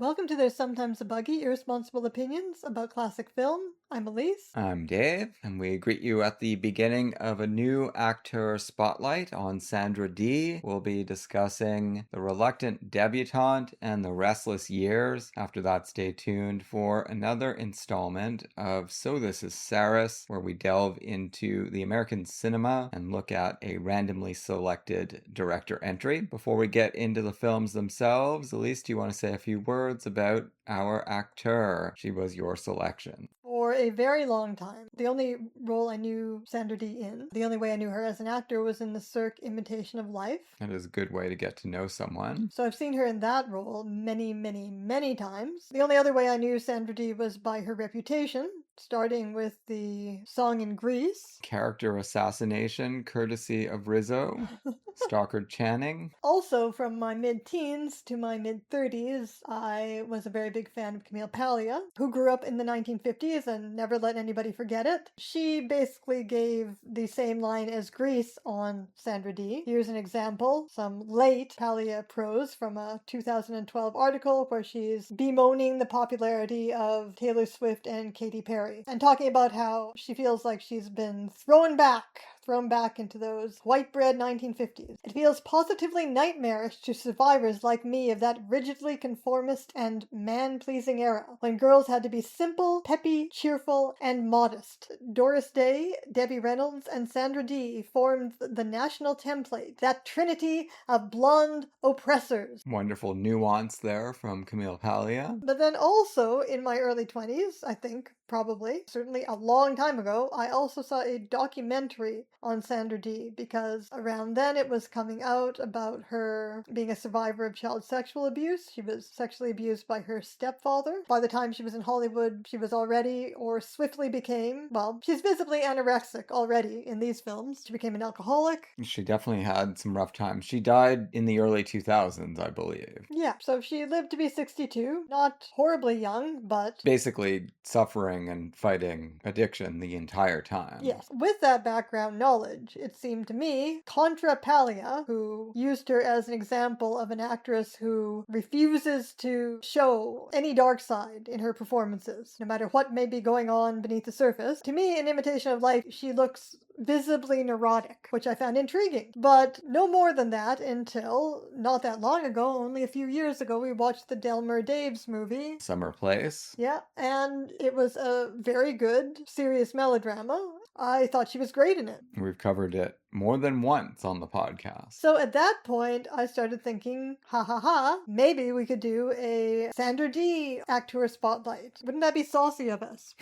Welcome to There's Sometimes a Buggy, Irresponsible Opinions about Classic Film. I'm Elise. I'm Dave, and we greet you at the beginning of a new actor spotlight on Sandra Dee. We'll be discussing The Reluctant Debutante and The Restless Years. After that, stay tuned for another installment of So This Is Sarris, where we delve into the American cinema and look at a randomly selected director entry. Before we get into the films themselves, Elise, do you want to say a few words about our actor? She was your selection. For a very long time, the only role I knew Sandra Dee in, the only way I knew her as an actor was in the Cirque Imitation of Life. That is a good way to get to know someone. So I've seen her in that role many, many, many times. The only other way I knew Sandra Dee was by her reputation, starting with the song in Grease. Character assassination, courtesy of Rizzo. Stockard Channing. Also, from my mid-teens to my mid-30s, I was a very big fan of Camille Paglia, who grew up in the 1950s and never let anybody forget it. She basically gave the same line as Grease on Sandra Dee. Here's an example, some late Paglia prose from a 2012 article where she's bemoaning the popularity of Taylor Swift and Katy Perry, and talking about how she feels like she's been thrown back into those white bread 1950s. It feels positively nightmarish to survivors like me of that rigidly conformist and man-pleasing era, when girls had to be simple, peppy, cheerful, and modest. Doris Day, Debbie Reynolds, and Sandra Dee formed the national template, that trinity of blonde oppressors. Wonderful nuance there from Camille Paglia. But then also, in my early 20s, I think, probably, certainly a long time ago, I also saw a documentary on Sandra Dee, because around then it was coming out about her being a survivor of child sexual abuse. She was sexually abused by her stepfather. By the time she was in Hollywood, she was already, or swiftly became, well, she's visibly anorexic already in these films. She became an alcoholic. She definitely had some rough times. She died in the early 2000s, I believe. Yeah, so she lived to be 62. Not horribly young, but basically suffering and fighting addiction the entire time. Yes. With that background knowledge, it seemed to me, contra Paglia, who used her as an example of an actress who refuses to show any dark side in her performances, no matter what may be going on beneath the surface. To me, in Imitation of Life, she looks visibly neurotic, which I found intriguing. But no more than that until not that long ago, only a few years ago, we watched the Delmer Daves movie. Summer Place. Yeah, and it was a very good, serious melodrama. I thought she was great in it. We've covered it more than once on the podcast. So at that point, I started thinking, maybe we could do a Sandra Dee Acteurist Spotlight. Wouldn't that be saucy of us?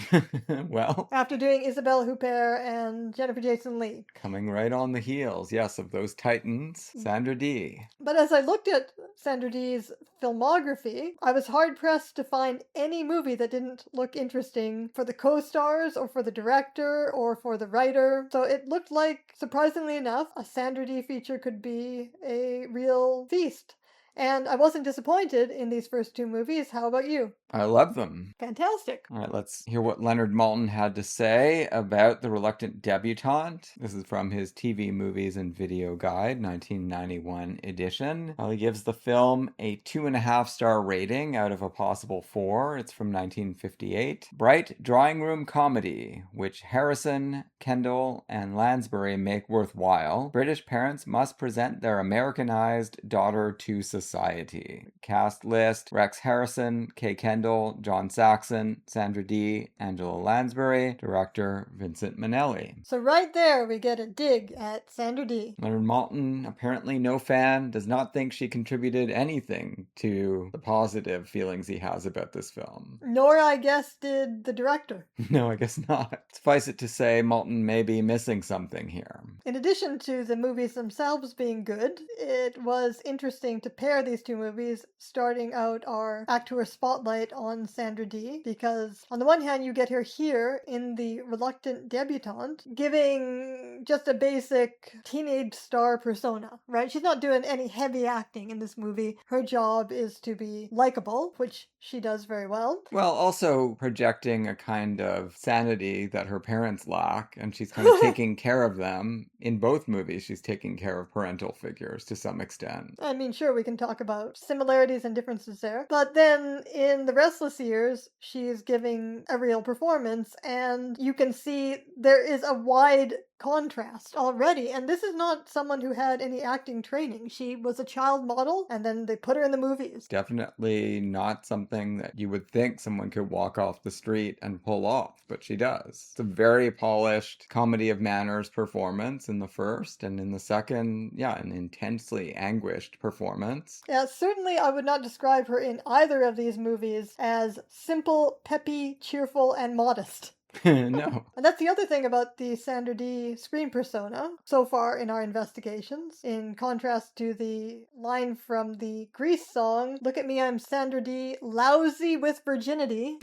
Well, after doing Isabelle Huppert and Jennifer Jason Leigh. Coming right on the heels, yes, of those titans, Sandra Dee. But as I looked at Sandra Dee's filmography, I was hard-pressed to find any movie that didn't look interesting for the co-stars or for the director or for the writer. So it looked like, surprisingly enough, a Sandra Dee feature could be a real feast. And I wasn't disappointed in these first two movies. How about you? I love them. Fantastic. All right, let's hear what Leonard Maltin had to say about The Reluctant Debutante. This is from his TV Movies and Video Guide, 1991 edition. He gives the film a 2.5-star rating out of a possible 4. It's from 1958. Bright drawing room comedy, which Harrison, Kendall, and Lansbury make worthwhile. British parents must present their Americanized daughter to society. Cast list: Rex Harrison, Kay Kendall, John Saxon, Sandra Dee, Angela Lansbury, director Vincente Minnelli. So right there we get a dig at Sandra Dee. Leonard Maltin, apparently no fan, does not think she contributed anything to the positive feelings he has about this film. Nor, I guess, did the director. No, I guess not. Suffice it to say, Maltin may be missing something here. In addition to the movies themselves being good, it was interesting to pair compare these two movies, starting out our Acteurist Spotlight on Sandra Dee, because on the one hand, you get her here in the Reluctant Debutante, giving just a basic teenage star persona, right? She's not doing any heavy acting in this movie. Her job is to be likable, which she does very well. Well, also projecting a kind of sanity that her parents lack, and she's kind of taking care of them. In both movies, she's taking care of parental figures to some extent. I mean, sure, we can talk about similarities and differences there. But then in The Restless Years, she's giving a real performance, and you can see there is a wide contrast already. And this is not someone who had any acting training. She was a child model, and then they put her in the movies. Definitely not something that you would think someone could walk off the street and pull off, but she does. It's a very polished comedy of manners performance in the first, and in the second, yeah, an intensely anguished performance. Yeah, certainly I would not describe her in either of these movies as simple, peppy, cheerful, and modest. No. And that's the other thing about the Sandra Dee screen persona so far in our investigations. In contrast to the line from the Grease song, "Look at me, I'm Sandra Dee, lousy with virginity."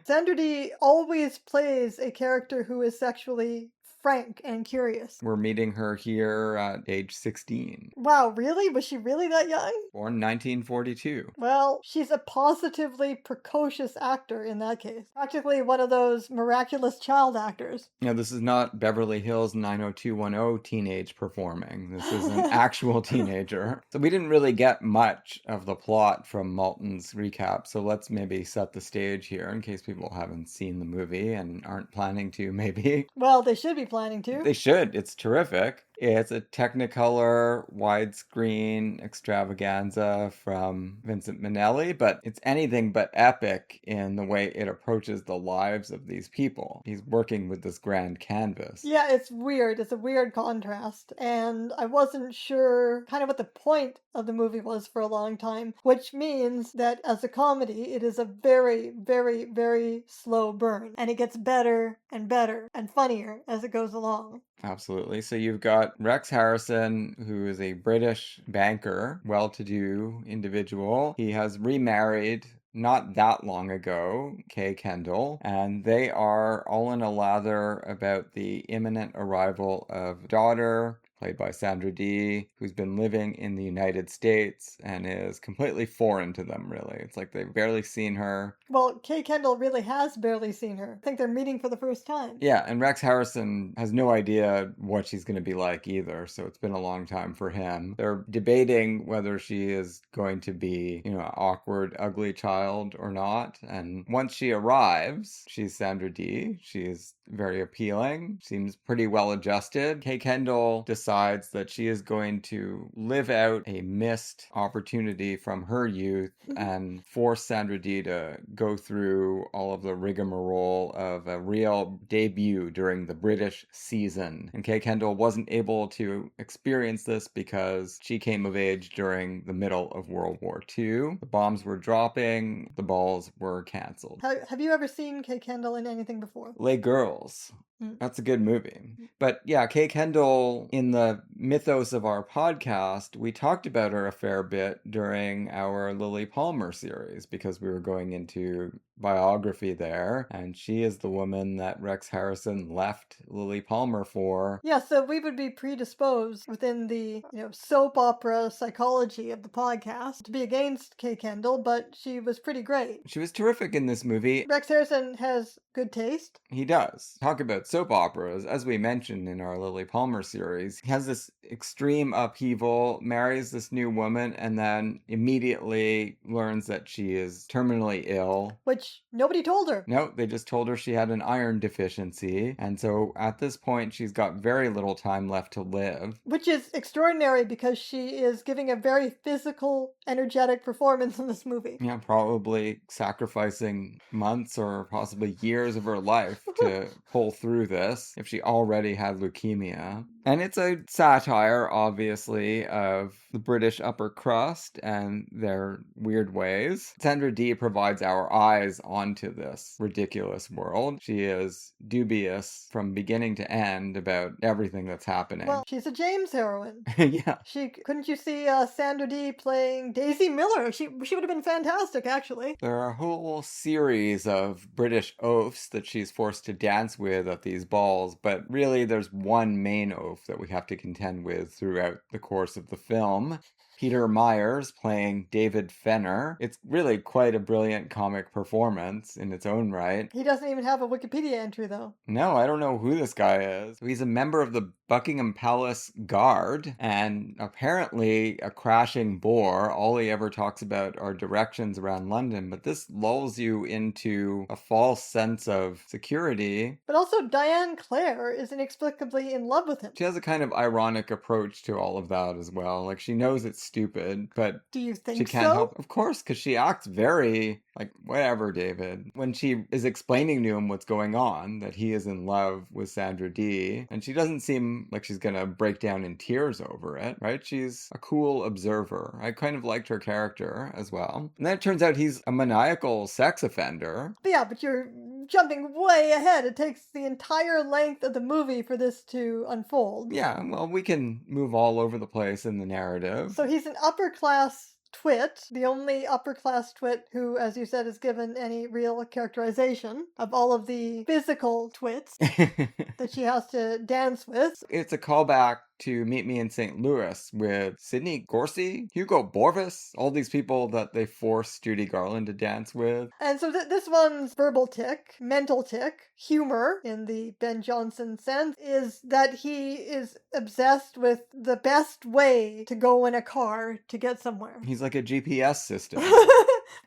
Sandra Dee always plays a character who is sexually frank and curious. We're meeting her here at age 16. Wow, really? Was she really that young? Born 1942. Well, she's a positively precocious actor in that case. Practically one of those miraculous child actors. You know, this is not Beverly Hills 90210 teenage performing. This is an actual teenager. So we didn't really get much of the plot from Malton's recap, so let's maybe set the stage here in case people haven't seen the movie and aren't planning to, maybe. Well, they should be planning to. They should. It's terrific. It's a Technicolor widescreen extravaganza from Vincente Minnelli, but it's anything but epic in the way it approaches the lives of these people. He's working with this grand canvas. Yeah, it's weird. It's a weird contrast. And I wasn't sure kind of what the point of the movie was for a long time, which means that as a comedy, it is a very, very, very slow burn. And it gets better and better and funnier as it goes along. Absolutely. So you've got Rex Harrison, who is a British banker, well-to-do individual. He has remarried not that long ago, Kay Kendall, and they are all in a lather about the imminent arrival of daughter, played by Sandra Dee, who's been living in the United States and is completely foreign to them, really. It's like they've barely seen her. Well, Kay Kendall really has barely seen her. I think they're meeting for the first time. Yeah, and Rex Harrison has no idea what she's going to be like either, so it's been a long time for him. They're debating whether she is going to be, an awkward, ugly child or not, and once she arrives, she's Sandra Dee. She's very appealing, seems pretty well adjusted. Kay Kendall decides that she is going to live out a missed opportunity from her youth and force Sandra Dee to go through all of the rigmarole of a real debut during the British season. And Kay Kendall wasn't able to experience this because she came of age during the middle of World War II. The bombs were dropping, the balls were cancelled. Have you ever seen Kay Kendall in anything before? Les Girls. That's a good movie. But yeah, Kay Kendall, in the mythos of our podcast, we talked about her a fair bit during our Lily Palmer series because we were going into biography there, and she is the woman that Rex Harrison left Lily Palmer for. Yeah, so we would be predisposed within the soap opera psychology of the podcast to be against Kay Kendall, but she was pretty great. She was terrific in this movie. Rex Harrison has good taste. He does. Talk about soap operas, as we mentioned in our Lily Palmer series. He has this extreme upheaval, marries this new woman, and then immediately learns that she is terminally ill. Which nobody told her. No, they just told her she had an iron deficiency. And so at this point, she's got very little time left to live. Which is extraordinary because she is giving a very physical, energetic performance in this movie. Yeah, probably sacrificing months or possibly years of her life to pull through through this if she already had leukemia. And it's a satire, obviously, of the British upper crust and their weird ways. Sandra Dee provides our eyes onto this ridiculous world. She is dubious from beginning to end about everything that's happening. Well, she's a James heroine. Yeah. Couldn't you see Sandra Dee playing Daisy Miller? She would have been fantastic, actually. There are a whole series of British oafs that she's forced to dance with at these balls, but really there's one main oaf that we have to contend with throughout the course of the film. Peter Myers playing David Fenner. It's really quite a brilliant comic performance in its own right. He doesn't even have a Wikipedia entry, though. No, I don't know who this guy is. He's a member of the Buckingham Palace Guard, and apparently a crashing bore. All he ever talks about are directions around London, but this lulls you into a false sense of security. But also, Diane Clare is inexplicably in love with him. She has a kind of ironic approach to all of that as well. Like, she knows it's stupid, but do you think she can't help. Of course, because she acts very like, whatever, David. When she is explaining to him what's going on, that he is in love with Sandra Dee, and she doesn't seem like she's gonna break down in tears over it, right? She's a cool observer. I kind of liked her character as well. And then it turns out he's a maniacal sex offender. Yeah, but you're jumping way ahead. It takes the entire length of the movie for this to unfold. Yeah, well, we can move all over the place in the narrative. So he's an upper class twit, the only upper class twit who, as you said, is given any real characterization of all of the physical twits that she has to dance with. It's a callback to Meet Me in St. Louis with Sidney Gorsey, Hugo Borvis, all these people that they force Judy Garland to dance with. And so this one's verbal tick, mental tick, humor in the Ben Jonson sense, is that he is obsessed with the best way to go in a car to get somewhere. He's like a GPS system.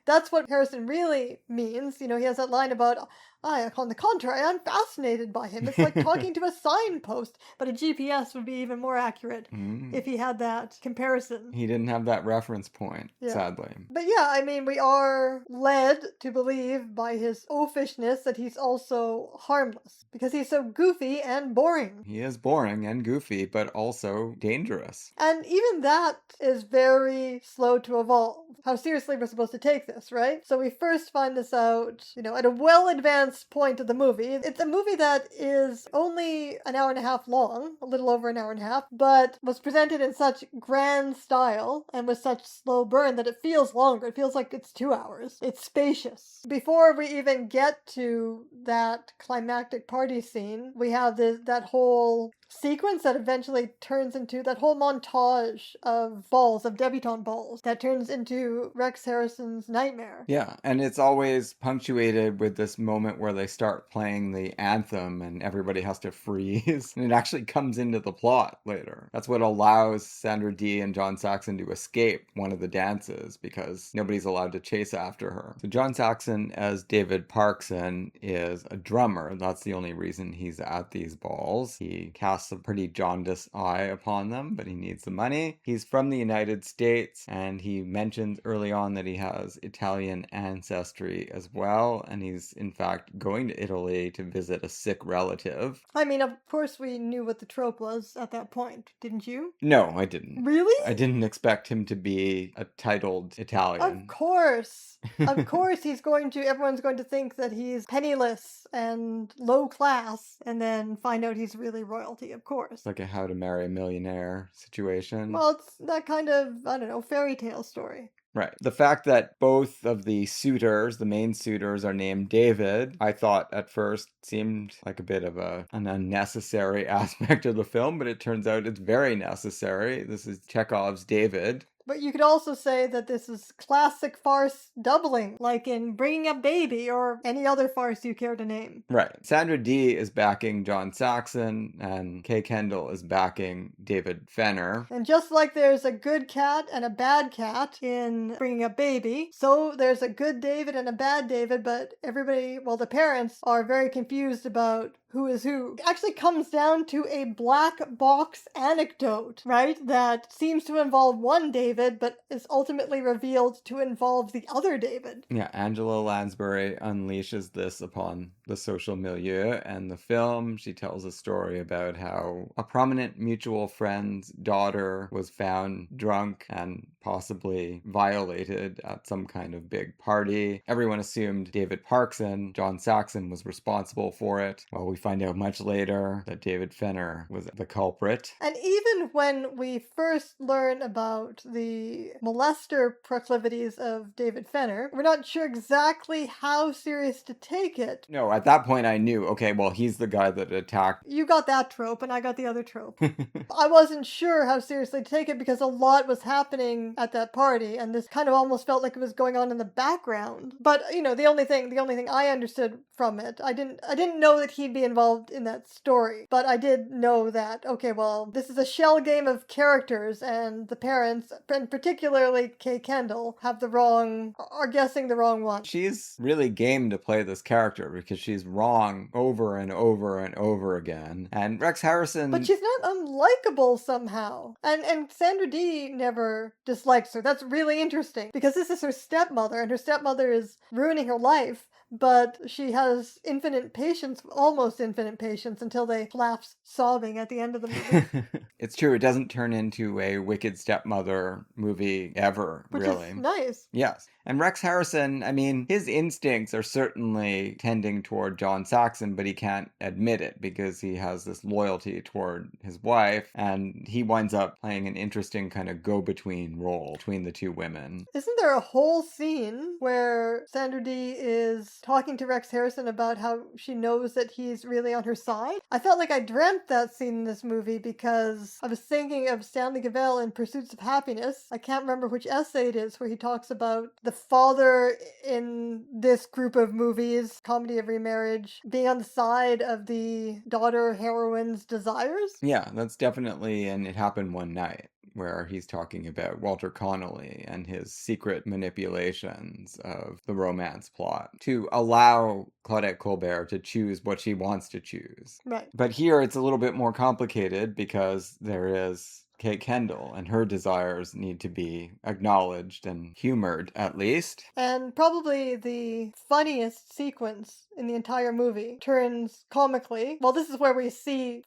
That's what Harrison really means. You know, he has that line about, on the contrary, I'm fascinated by him. It's like talking to a signpost. But a GPS would be even more accurate if he had that comparison. He didn't have that reference point, sadly. But yeah, I mean, we are led to believe by his oafishness that he's also harmless. Because he's so goofy and boring. He is boring and goofy, but also dangerous. And even that is very slow to evolve. How seriously we're supposed to take this, right? So we first find this out, at a well-advanced point of the movie. It's a movie that is only an hour and a half long, a little over an hour and a half, but was presented in such grand style and with such slow burn that it feels longer. It feels like it's 2 hours. It's spacious. Before we even get to that climactic party scene, we have that whole sequence that eventually turns into that whole montage of balls, of debutante balls, that turns into Rex Harrison's nightmare. Yeah, and it's always punctuated with this moment where they start playing the anthem and everybody has to freeze. And it actually comes into the plot later. That's what allows Sandra Dee and John Saxon to escape one of the dances, because nobody's allowed to chase after her. So John Saxon as David Parkson is a drummer. That's the only reason he's at these balls. He casts a pretty jaundiced eye upon them, but he needs the money. He's from the United States, and he mentions early on that he has Italian ancestry as well, and he's in fact going to Italy to visit a sick relative. I mean, of course we knew what the trope was at that point, didn't you? No, I didn't. Really? I didn't expect him to be a titled Italian. Of course. Of course everyone's going to think that he's penniless and low class, and then find out he's really royalty, of course. Like a How to Marry a Millionaire situation. Well, it's that kind of, fairy tale story. Right. The fact that both of the suitors, the main suitors, are named David, I thought at first seemed like a bit of an unnecessary aspect of the film, but it turns out it's very necessary. This is Chekhov's David. But you could also say that this is classic farce doubling, like in Bringing Up Baby or any other farce you care to name. Right. Sandra Dee is backing John Saxon, and Kendall is backing David Fenner. And just like there's a good cat and a bad cat in Bringing Up Baby, so there's a good David and a bad David, but the parents are very confused about who is who actually comes down to a black box anecdote, right? That seems to involve one David, but is ultimately revealed to involve the other David. Yeah, Angela Lansbury unleashes this upon the social milieu, and the film, she tells a story about how a prominent mutual friend's daughter was found drunk and possibly violated at some kind of big party. Everyone assumed David Parkson, John Saxon, was responsible for it. Well, we find out much later that David Fenner was the culprit. And even when we first learn about the molester proclivities of David Fenner, we're not sure exactly how serious to take it. No, at that point I knew, okay, well, he's the guy that attacked. You got that trope, and I got the other trope. I wasn't sure how seriously to take it because a lot was happening at that party, and this kind of almost felt like it was going on in the background. But, you know, the only thing I understood from it, I didn't know that he'd be involved in that story, but I did know that, okay, well, this is a shell game of characters, and the parents, and particularly Kay Kendall, are guessing the wrong one. She's really game to play this character because she's wrong over and over and over again. And Rex Harrison... But she's not unlikable somehow. And Sandra Dee never dislikes her. That's really interesting because this is her stepmother, and her stepmother is ruining her life. But she has infinite patience, almost infinite patience, until they collapse sobbing at the end of the movie. It's true, it doesn't turn into a Wicked Stepmother movie ever, Which really. is nice. Yes. And Rex Harrison, I mean, his instincts are certainly tending toward John Saxon, but he can't admit it because he has this loyalty toward his wife, and he winds up playing an interesting kind of go-between role between the two women. Isn't there a whole scene where Sandra Dee is talking to Rex Harrison about how she knows that he's really on her side? I felt like I dreamt that scene in this movie because I was thinking of Stanley Cavell in Pursuits of Happiness. I can't remember which essay it is where he talks about the father in this group of movies, Comedy of Remarriage, being on the side of the daughter heroine's desires. Yeah, that's definitely, and It Happened One Night, where he's talking about Walter Connolly and his secret manipulations of the romance plot to allow Claudette Colbert to choose what she wants to choose. Right. But here it's a little bit more complicated because there is Kay Kendall, and her desires need to be acknowledged and humored, at least. And probably the funniest sequence in the entire movie turns comically. Well, this is where we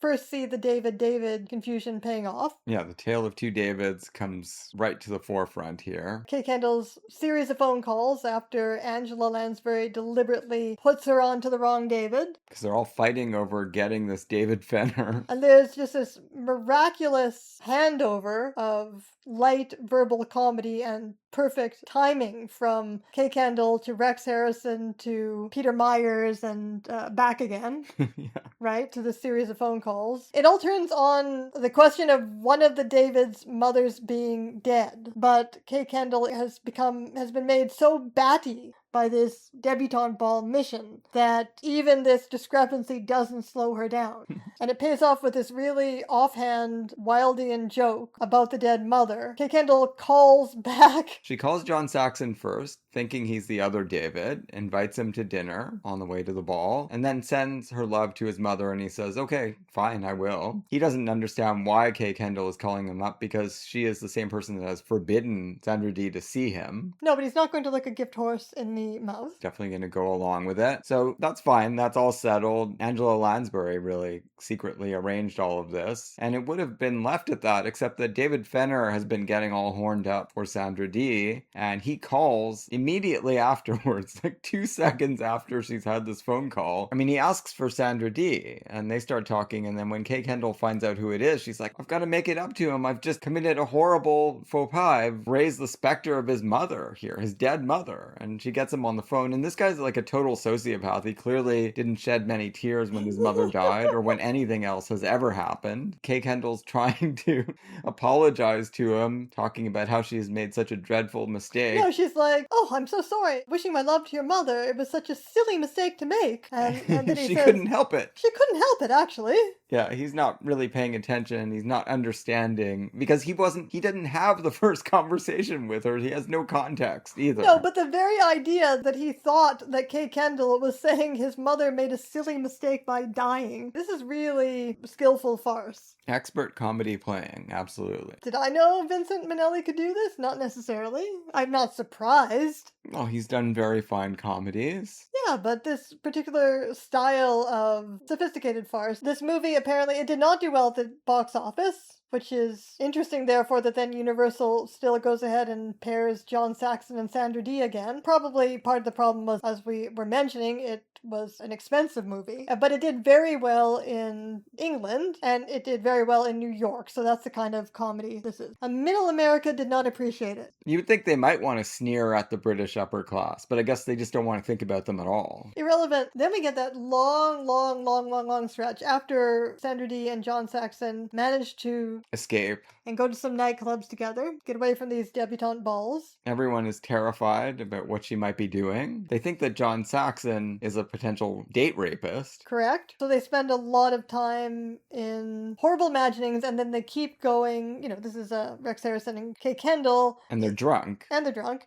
first see the David confusion paying off. Yeah, the tale of two Davids comes right to the forefront here. Kay Kendall's series of phone calls after Angela Lansbury deliberately puts her onto the wrong David. Because they're all fighting over getting this David Fenner. And there's just this miraculous handover of light verbal comedy and perfect timing from Kay Kendall to Rex Harrison to Peter Myers and back again, Yeah. right, to the series of phone calls. It all turns on the question of one of the David's mothers being dead, but Kay Kendall has been made so batty by this debutante ball mission that even this discrepancy doesn't slow her down. And it pays off with this really offhand Wildian joke about the dead mother. Kay Kendall calls back. She calls John Saxon first, thinking he's the other David, invites him to dinner on the way to the ball, and then sends her love to his mother, and he says, okay, fine, I will. He doesn't understand why Kay Kendall is calling him up because she is the same person that has forbidden Sandra Dee to see him. No, but he's not going to lick a gift horse in the mouth. Definitely going to go along with it. So that's fine. That's all settled. Angela Lansbury really secretly arranged all of this. And it would have been left at that, except that David Fenner has been getting all horned up for Sandra Dee. And he calls immediately afterwards, like 2 seconds after she's had this phone call. I mean, he asks for Sandra Dee. And they start talking. And then when Kay Kendall finds out who it is, she's like, I've got to make it up to him. I've just committed a horrible faux pas. I've raised the specter of his mother here, his dead mother. And she gets him on the phone, and this guy's like a total sociopath. He clearly didn't shed many tears when his mother died or when anything else has ever happened. Kay Kendall's trying to apologize to him, talking about how she has made such a dreadful mistake. No, she's like, oh, I'm so sorry. Wishing my love to your mother. It was such a silly mistake to make. And then he She says, couldn't help it. She couldn't help it, actually. Yeah, he's not really paying attention. He's not understanding because he didn't have the first conversation with her. He has no context either. No, but the very idea that he thought that Kay Kendall was saying his mother made a silly mistake by dying. This is really skillful farce. Expert comedy playing, absolutely. Did I know Vincent Minnelli could do this? Not necessarily. I'm not surprised. Well, he's done very fine comedies. Yeah, but this particular style of sophisticated farce, this movie apparently, it did not do well at the box office, which is interesting, therefore, that then Universal still goes ahead and pairs John Saxon and Sandra Dee again. Probably part of the problem was, as we were mentioning, it was an expensive movie, but it did very well in England, and it did very well in New York, so that's the kind of comedy this is. Middle America did not appreciate it. You would think they might want to sneer at the British upper class, but I guess they just don't want to think about them at all. Irrelevant. Then we get that long stretch after Sandra Dee and John Saxon managed to escape and go to some nightclubs together, get away from these debutante balls. Everyone is terrified about what she might be doing. They think that John Saxon is a potential date rapist. Correct. So they spend a lot of time in horrible imaginings, and then they keep going, this is Rex Harrison and Kay Kendall. And they're drunk.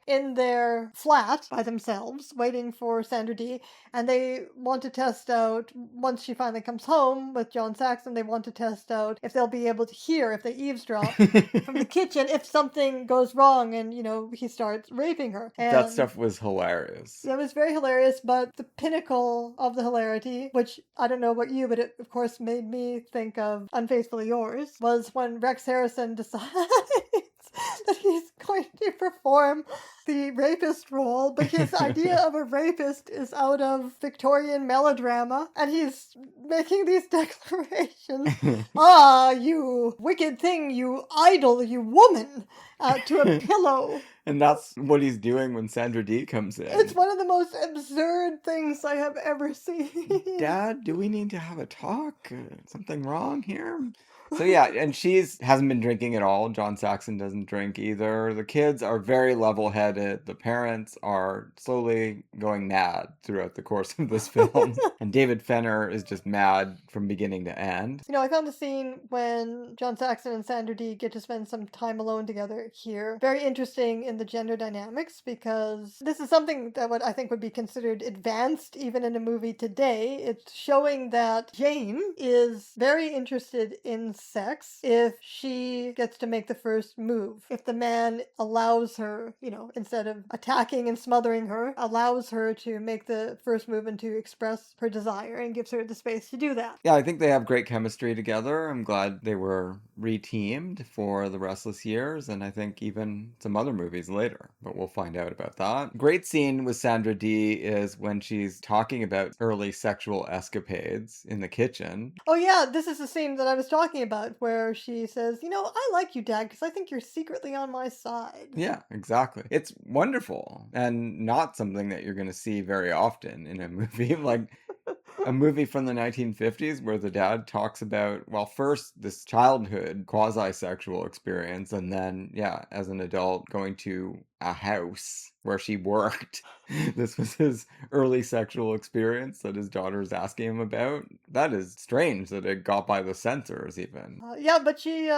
In their flat by themselves, waiting for Sandra Dee, and they want to test out, once she finally comes home with John Saxon, they want to test out if they'll be able to hear, if they eavesdrop from the kitchen, if something goes wrong and, he starts raping her. And that stuff was hilarious. It was very hilarious, but the pinnacle of the hilarity, which I don't know about you, but it of course made me think of Unfaithfully Yours, was when Rex Harrison decides that he's going to perform the rapist role, but his idea of a rapist is out of Victorian melodrama, and he's making these declarations. You wicked thing, you idol, you woman, to a pillow. And that's what he's doing when Sandra Dee comes in. It's one of the most absurd things I have ever seen. Dad, do we need to have a talk? Something wrong here? So yeah, and hasn't been drinking at all. John Saxon doesn't drink either. The kids are very level-headed. The parents are slowly going mad throughout the course of this film. And David Fenner is just mad from beginning to end. I found the scene when John Saxon and Sandra Dee get to spend some time alone together here very interesting in the gender dynamics, because this is something that I think would be considered advanced even in a movie today. It's showing that Jane is very interested in sex if she gets to make the first move. If the man allows her, instead of attacking and smothering her, allows her to make the first move and to express her desire and gives her the space to do that. Yeah, I think they have great chemistry together. I'm glad they were re-teamed for The Restless Years, and I think even some other movies later, but we'll find out about that. Great scene with Sandra Dee is when she's talking about early sexual escapades in the kitchen. Oh yeah, this is the scene that I was talking about, where she says, I like you, Dad, because I think you're secretly on my side. Yeah, exactly. It's wonderful, and not something that you're going to see very often in a movie. Like a movie from the 1950s where the dad talks about, first this childhood quasi-sexual experience, and then, as an adult going to a house where she worked. This was his early sexual experience that his daughter is asking him about. That is strange that it got by the censors even. But she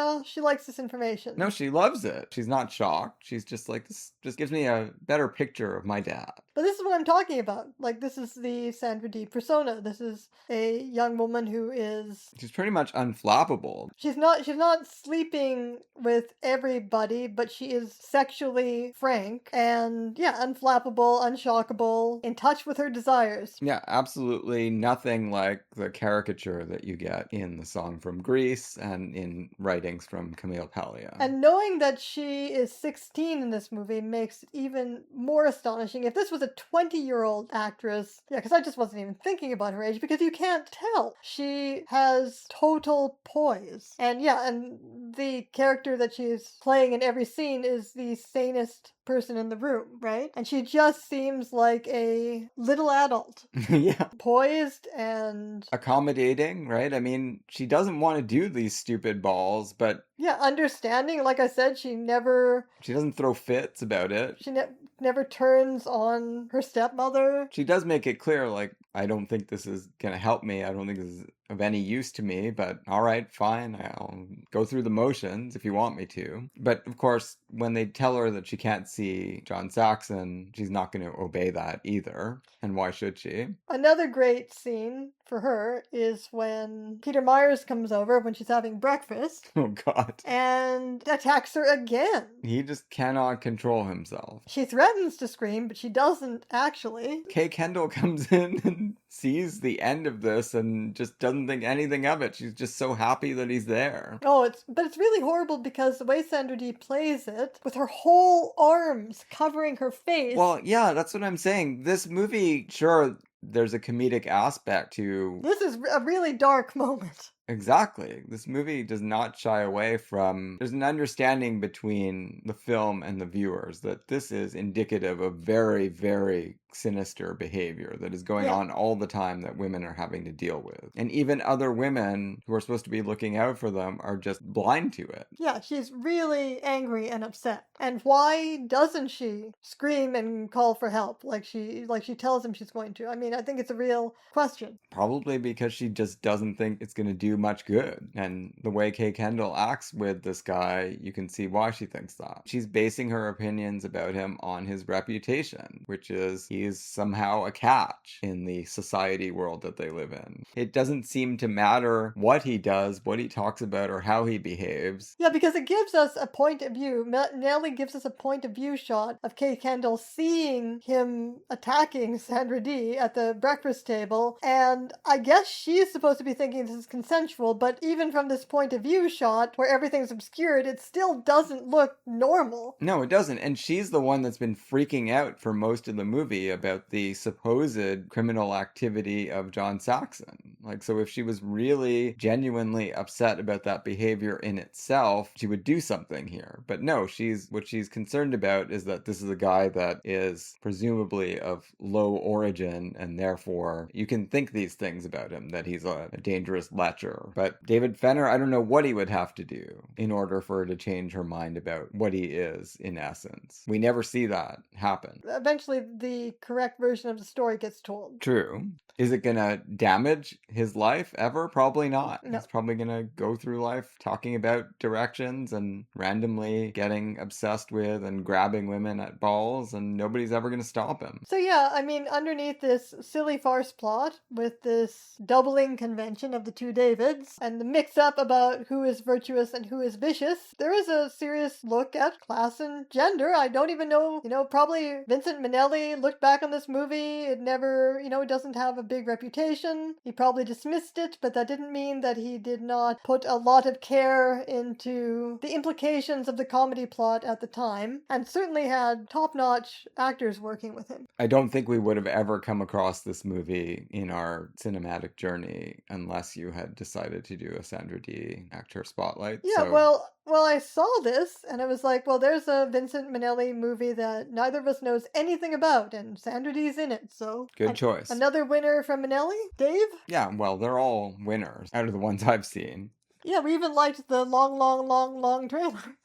likes this information. No, she loves it. She's not shocked. She's just like, this just gives me a better picture of my dad. But this is what I'm talking about. Like, this is the Sandra Dee persona. This is a young woman who is... She's pretty much unflappable. She's not sleeping with everybody, but she is sexually frank and, unflappable, unshockable, in touch with her desires. Yeah, absolutely nothing like the caricature that you get in The Song from Greece and in writings from Camille Paglia. And knowing that she is 16 in this movie makes it even more astonishing. If this was a 20-year-old actress, because I just wasn't even thinking about her age, because you can't tell. She has total poise. And and the character that she's playing in every scene is the sanest person in the room, right? And she just seems like a little adult. Yeah. Poised and... accommodating, right? I mean, she doesn't want to do these stupid balls, but... yeah, understanding. Like I said, she doesn't throw fits about it. She never turns on her stepmother. She does make it clear, like, I don't think this is going to help me. I don't think this is of any use to me, but all right, fine. I'll go through the motions if you want me to. But of course, when they tell her that she can't see John Saxon, she's not going to obey that either. And why should she? Another great scene for her is when Peter Myers comes over when she's having breakfast Oh, God. and attacks her again. He just cannot control himself. She threatens to scream, but she doesn't actually. Kay Kendall comes in and sees the end of this and just doesn't think anything of it. She's just so happy that he's there. Oh, it's really horrible because the way Sandra Dee plays it, with her whole arms covering her face. Well, yeah, that's what I'm saying. This movie, sure, there's a comedic aspect to... This is a really dark moment. Exactly. This movie does not shy away from... There's an understanding between the film and the viewers that this is indicative of very, very sinister behavior that is going on all the time that women are having to deal with. And even other women who are supposed to be looking out for them are just blind to it. Yeah, she's really angry and upset. And why doesn't she scream and call for help like she tells him she's going to? I mean, I think it's a real question. Probably because she just doesn't think it's going to do much good. And the way Kay Kendall acts with this guy, you can see why she thinks that. She's basing her opinions about him on his reputation, which is he's somehow a catch in the society world that they live in. It doesn't seem to matter what he does, what he talks about, or how he behaves. Yeah, because it gives us a point of view. Nellie gives us a point of view shot of Kay Kendall seeing him attacking Sandra Dee at the breakfast table, and I guess she's supposed to be thinking this is consensual, but even from this point of view shot, where everything's obscured, it still doesn't look normal. No, it doesn't. And she's the one that's been freaking out for most of the movie about the supposed criminal activity of John Saxon. Like, so if she was really genuinely upset about that behavior in itself, she would do something here. But no, what she's concerned about is that this is a guy that is presumably of low origin, and therefore you can think these things about him, that he's a dangerous lecher. But David Fenner, I don't know what he would have to do in order for her to change her mind about what he is in essence. We never see that happen. Eventually, the correct version of the story gets told. True. Is it going to damage his life ever? Probably not. No. He's probably going to go through life talking about directions and randomly getting obsessed with and grabbing women at balls, and nobody's ever going to stop him. So yeah, I mean, underneath this silly farce plot with this doubling convention of the two Davids and the mix-up about who is virtuous and who is vicious, there is a serious look at class and gender. I don't even know, probably Vincent Minnelli looked back on this movie. It never, it doesn't have a big reputation. He probably dismissed it, but that didn't mean that he did not put a lot of care into the implications of the comedy plot at the time, and certainly had top-notch actors working with him. I don't think we would have ever come across this movie in our cinematic journey unless you had decided to do a Sandra Dee Acteurist Spotlight. Yeah, so... Well, I saw this, and I was like, well, there's a Vincent Minnelli movie that neither of us knows anything about, and Sandra Dee's in it, so... Good choice. Another winner from Minnelli? Dave? Yeah, well, they're all winners out of the ones I've seen. Yeah, we even liked the long trailer.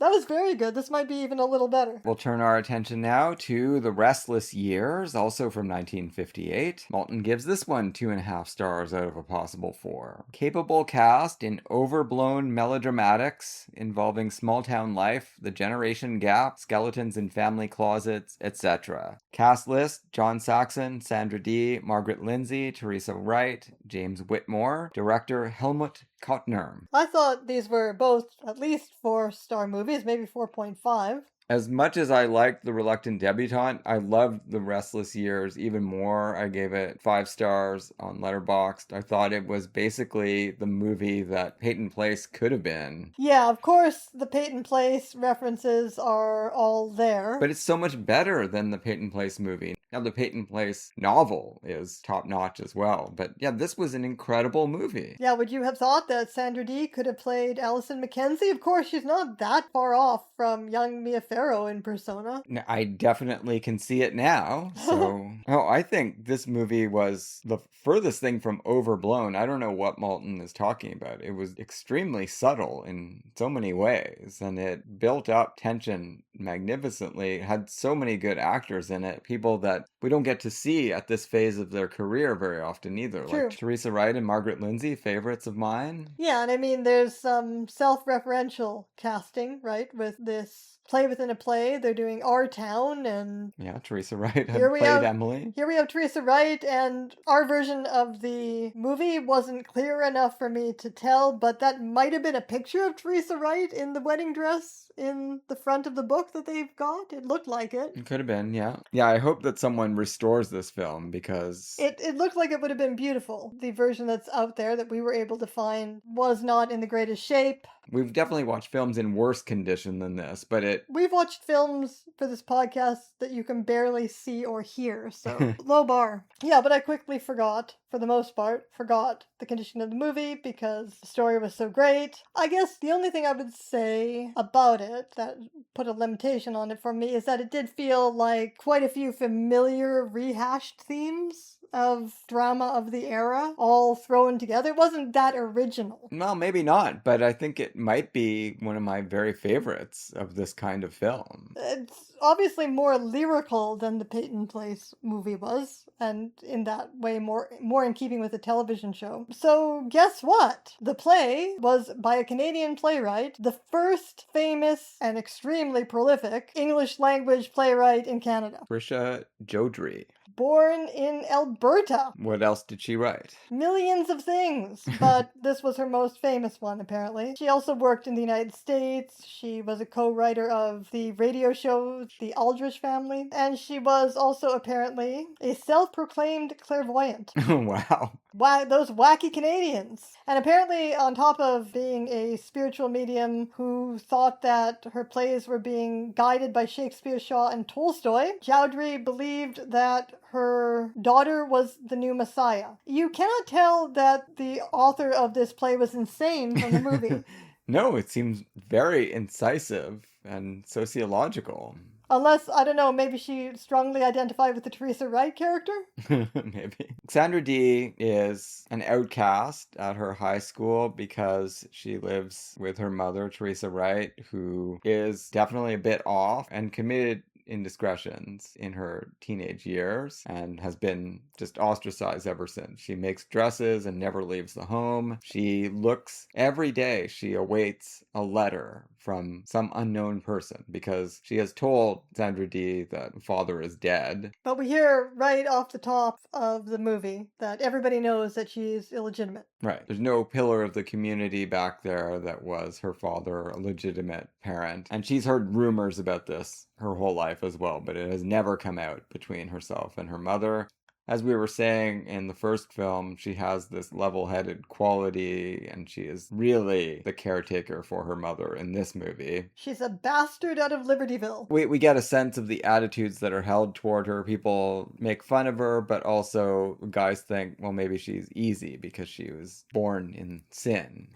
That was very good. This might be even a little better. We'll turn our attention now to The Restless Years, also from 1958. Maltin gives this one 2.5 stars out of a possible 4. Capable cast in overblown melodramatics involving small-town life, the generation gap, skeletons in family closets, etc. Cast list: John Saxon, Sandra Dee, Margaret Lindsay, Teresa Wright, James Whitmore. Director Helmut Käutner. I thought these were both at least 4-star movies, maybe 4.5. As much as I liked The Reluctant Debutante, I loved The Restless Years even more. I gave it 5 stars on Letterboxd. I thought it was basically the movie that Peyton Place could have been. Yeah, of course, the Peyton Place references are all there. But it's so much better than the Peyton Place movie. Now, the Peyton Place novel is top-notch as well. But yeah, this was an incredible movie. Yeah, would you have thought that Sandra Dee could have played Allison Mackenzie? Of course, she's not that far off from young Mia Farrow in Persona. I definitely can see it now. So, I think this movie was the furthest thing from overblown. I don't know what Maltin is talking about. It was extremely subtle in so many ways, and it built up tension magnificently. It had so many good actors in it, people that we don't get to see at this phase of their career very often either. True. Like Teresa Wright and Margaret Lindsay, favorites of mine. Yeah, and I mean, there's some self-referential casting, right? With this play within a play. They're doing Our Town, and Yeah, Teresa Wright had Here we played have- Emily. here we have Teresa Wright, and our version of the movie wasn't clear enough for me to tell, but that might have been a picture of Teresa Wright in the wedding dress in the front of the book that they've got. It looked like it. It could have been, yeah. Yeah, I hope that someone restores this film because It looked like it would have been beautiful. The version that's out there that we were able to find was not in the greatest shape. we've definitely watched films in worse condition than this, but We've watched films for this podcast that you can barely see or hear, so low bar. Yeah, but I quickly forgot, for the most part, the condition of the movie because the story was so great. I guess the only thing I would say about it that put a limitation on it for me is that it did feel like quite a few familiar rehashed themes of drama of the era all thrown together. It wasn't that original. well, maybe not, but I think it might be one of my very favorites of this kind of film. It's obviously more lyrical than the Peyton Place movie was, and in that way more in keeping with the television show. So guess what? The play was by a Canadian playwright, the first famous and extremely prolific English language playwright in Canada. Trisha Jodrey. Born in Alberta. What else did she write? Millions of things, but this was her most famous one, apparently. She also worked in the United States. She was a co-writer of the radio show The Aldrich Family, and she was also apparently a self-proclaimed clairvoyant. Wow. Those wacky Canadians. And apparently, on top of being a spiritual medium who thought that her plays were being guided by Shakespeare, Shaw, and Tolstoy, Chowdhury believed that her daughter was the new Messiah. You cannot tell that the author of this play was insane from the movie. No, it seems very incisive and sociological. Unless, I don't know, maybe she strongly identified with the Teresa Wright character? Maybe. Sandra Dee is an outcast at her high school because she lives with her mother, Teresa Wright, who is definitely a bit off and committed indiscretions in her teenage years and has been just ostracized ever since. She makes dresses and never leaves the home. She looks every day, she awaits a letter from some unknown person because she has told Sandra Dee that father is dead. But we hear right off the top of the movie that everybody knows that she's illegitimate. Right. There's no pillar of the community back there that was her father, a legitimate parent. And she's heard rumors about this her whole life as well, but it has never come out between herself and her mother. As we were saying in the first film, she has this level-headed quality, and she is really the caretaker for her mother in this movie. She's a bastard out of Libertyville. We get a sense of the attitudes that are held toward her. People make fun of her, but also guys think, well, maybe she's easy because she was born in sin.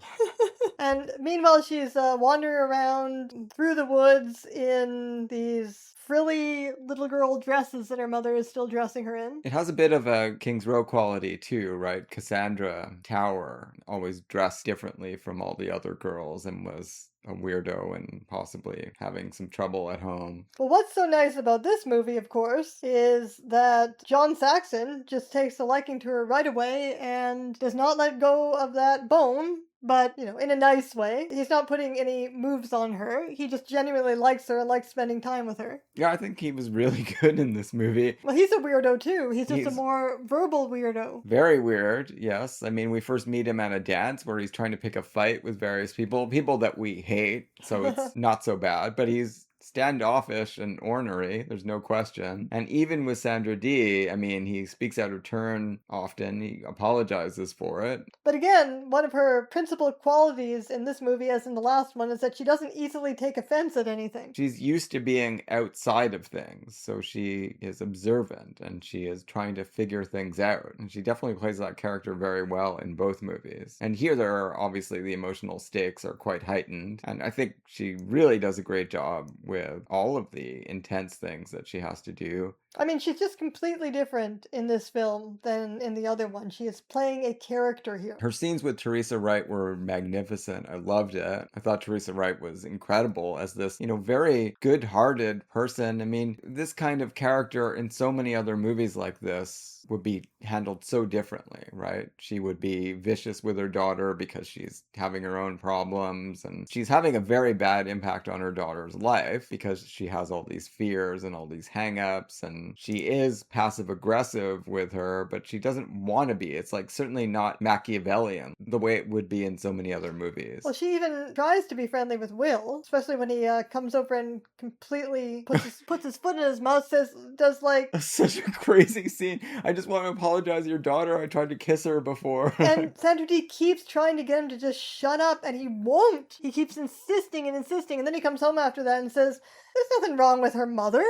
And meanwhile, she's wandering around through the woods in these frilly little girl dresses that her mother is still dressing her in. It has a bit of a King's Row quality too, right? Cassandra Tower always dressed differently from all the other girls and was a weirdo and possibly having some trouble at home. Well, what's so nice about this movie, of course, is that John Saxon just takes a liking to her right away and does not let go of that bone. But, in a nice way. He's not putting any moves on her. He just genuinely likes her and likes spending time with her. Yeah, I think he was really good in this movie. Well, he's a weirdo too. He's a more verbal weirdo. Very weird, yes. I mean, we first meet him at a dance where he's trying to pick a fight with various people that we hate, so it's not so bad. But he's standoffish and ornery, there's no question. And even with Sandra Dee, I mean, he speaks out of turn often. He apologizes for it. But again, one of her principal qualities in this movie, as in the last one, is that she doesn't easily take offense at anything. She's used to being outside of things, so she is observant and she is trying to figure things out. And she definitely plays that character very well in both movies. And here obviously the emotional stakes are quite heightened. And I think she really does a great job with with all of the intense things that she has to do. I mean, she's just completely different in this film than in the other one. She is playing a character here. Her scenes with Teresa Wright were magnificent. I loved it. I thought Teresa Wright was incredible as this, very good-hearted person. I mean, this kind of character in so many other movies like this would be handled so differently, right? She would be vicious with her daughter because she's having her own problems, and she's having a very bad impact on her daughter's life because she has all these fears and all these hang-ups, and she is passive-aggressive with her, but she doesn't want to be. It's like certainly not Machiavellian the way it would be in so many other movies. Well, she even tries to be friendly with Will, especially when he comes over and completely puts his foot in his mouth, does like... That's such a crazy scene. I just want to apologize to your daughter. I tried to kiss her before. And Sandra Dee keeps trying to get him to just shut up, and he won't. He keeps insisting, and then he comes home after that and says, "There's nothing wrong with her mother."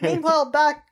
Meanwhile, back